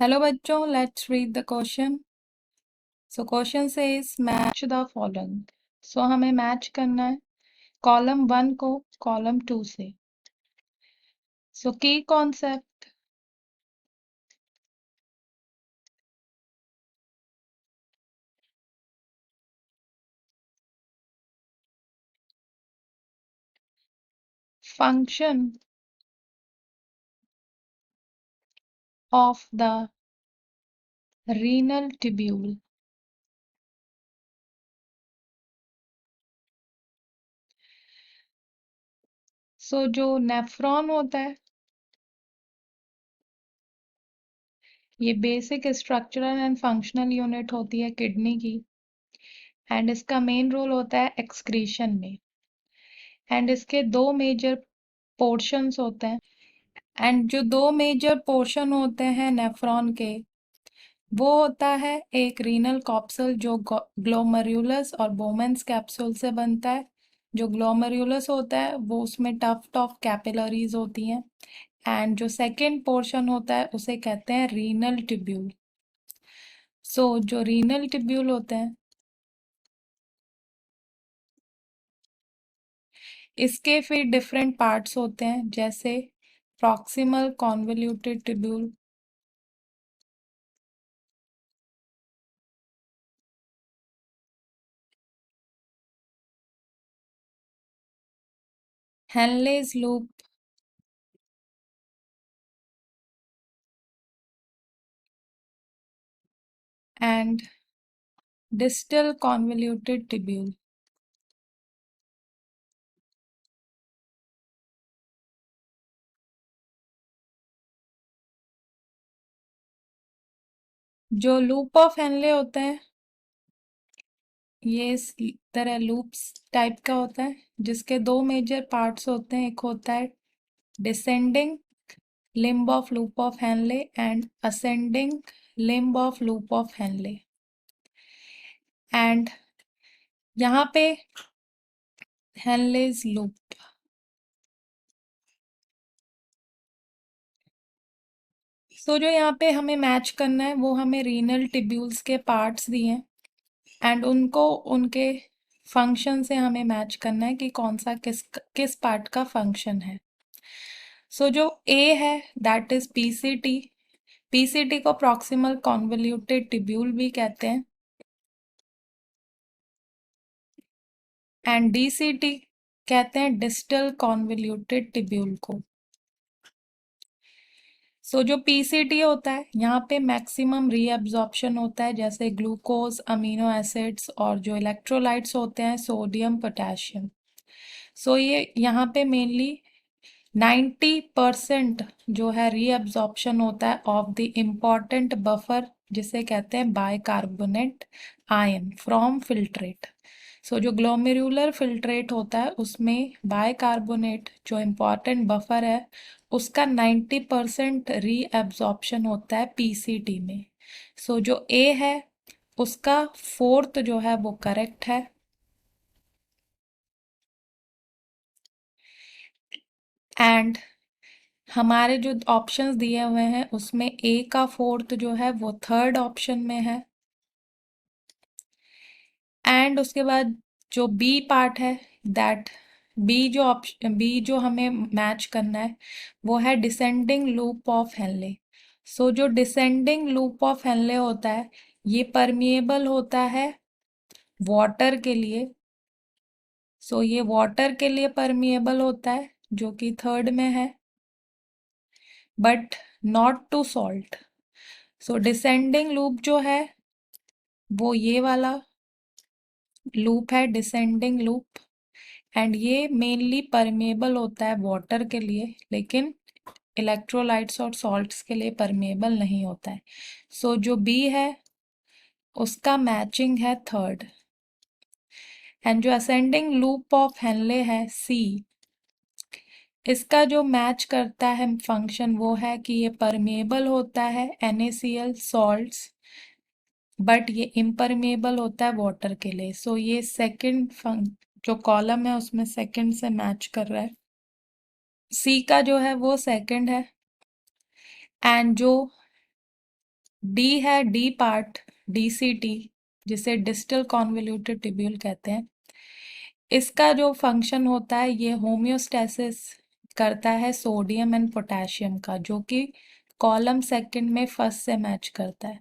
Hello बच्चों, let's read the question. So question says match the following. So हमें match करना है column 1 को कॉलम 2 से। सो की concept, function of the renal tubule. So जो नेफ्रॉन होता है ये basic structural and functional unit होती है किडनी की, एंड इसका मेन रोल होता है एक्सक्रीशन में। एंड इसके दो मेजर पोर्शंस होते हैं, एंड जो दो मेजर पोर्शन होते हैं नेफ्रॉन के, वो होता है एक रीनल कॉप्सल जो ग्लोमेरुलस और बोमेंस कैप्सूल से बनता है। जो ग्लोमेरुलस होता है वो उसमें टफ्ट ऑफ कैपिलरीज होती हैं, एंड जो सेकेंड पोर्शन होता है उसे कहते हैं रीनल ट्यूब्यूल। सो जो रीनल ट्यूब्यूल होते हैं इसके फिर डिफरेंट पार्ट्स होते हैं, जैसे proximal convoluted tubule, Henle's loop, and distal convoluted tubule. जो लूप ऑफ हेनले होते हैं ये इस तरह लूप्स टाइप का होता है, जिसके दो मेजर पार्ट्स होते हैं। एक होता है descending limb of loop of Henle and ascending limb of loop of Henle. And यहाँ पे हेनलेज लूप, सो जो यहाँ पे हमें मैच करना है वो हमें रीनल टिब्यूल्स के पार्ट्स दिए हैं, एंड उनको उनके फंक्शन से हमें मैच करना है कि कौन सा किस किस पार्ट का फंक्शन है। सो जो ए है दैट इज पीसीटी। पीसीटी को प्रॉक्सिमल कॉन्वोल्यूटेड ट्यूब्यूल भी कहते हैं, एंड डीसीटी कहते हैं डिस्टल कॉन्वोल्यूटेड ट्यूब्यूल को। सो जो पीसीटी होता है यहाँ पे मैक्सिमम रीअब्जॉर्प्शन होता है, जैसे ग्लूकोज, अमीनो एसिड्स और जो इलेक्ट्रोलाइट्स होते हैं सोडियम, पोटेशियम। सो ये यहाँ पे मेनली 90% जो है रीअब्जॉर्प्शन होता है ऑफ द इम्पॉर्टेंट बफर, जिसे कहते हैं बाइकार्बोनेट आयन फ्रॉम फिल्ट्रेट। सो जो ग्लोमेरुलर फिल्ट्रेट होता है उसमें बाइकार्बोनेट जो इम्पॉर्टेंट बफर है उसका 90% रीअब्जॉर्प्शन होता है पीसीटी में। सो जो ए है उसका फोर्थ जो है वो करेक्ट है। एंड हमारे जो ऑप्शंस दिए हुए हैं उसमें ए का फोर्थ जो है वो थर्ड ऑप्शन में है, एंड उसके बाद जो बी पार्ट है दैट बी जो ऑप्शन बी जो हमें मैच करना है वो है डिसेंडिंग लूप ऑफ हेनले। सो जो डिसेंडिंग लूप ऑफ हेनले होता है ये परमिएबल होता है वाटर के लिए। सो ये वाटर के लिए परमिएबल होता है जो कि थर्ड में है, but not to salt. So descending loop जो है वो ये वाला लूप है, डिसेंडिंग लूप, एंड ये मेनली परमेबल होता है वाटर के लिए, लेकिन इलेक्ट्रोलाइट्स और सॉल्ट्स के लिए परमेबल नहीं होता है। सो जो बी है उसका मैचिंग है थर्ड, एंड जो असेंडिंग लूप ऑफ हेनले है सी, इसका जो मैच करता है फंक्शन वो है कि ये परमेबल होता है NaCl सॉल्ट्स, बट ये इम्परमेबल होता है वाटर के लिए। सो ये सेकंड जो कॉलम है उसमें सेकंड से मैच कर रहा है। सी का जो है वो सेकंड है, एंड जो डी है डी पार्ट, डीसीटी, जिसे डिस्टल कॉन्वोल्यूटेड ट्यूब्यूल कहते हैं। इसका जो फंक्शन होता है ये होम्योस्टैसिस करता है सोडियम एंड पोटेशियम का, जो कि कॉलम सेकंड में फर्स्ट से मैच करता है।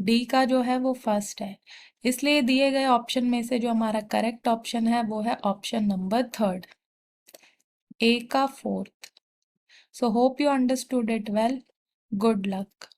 डी का जो है वो फर्स्ट है, इसलिए दिए गए ऑप्शन में से जो हमारा करेक्ट ऑप्शन है वो है ऑप्शन नंबर थर्ड, ए का fourth. So hope you understood it well. Good luck.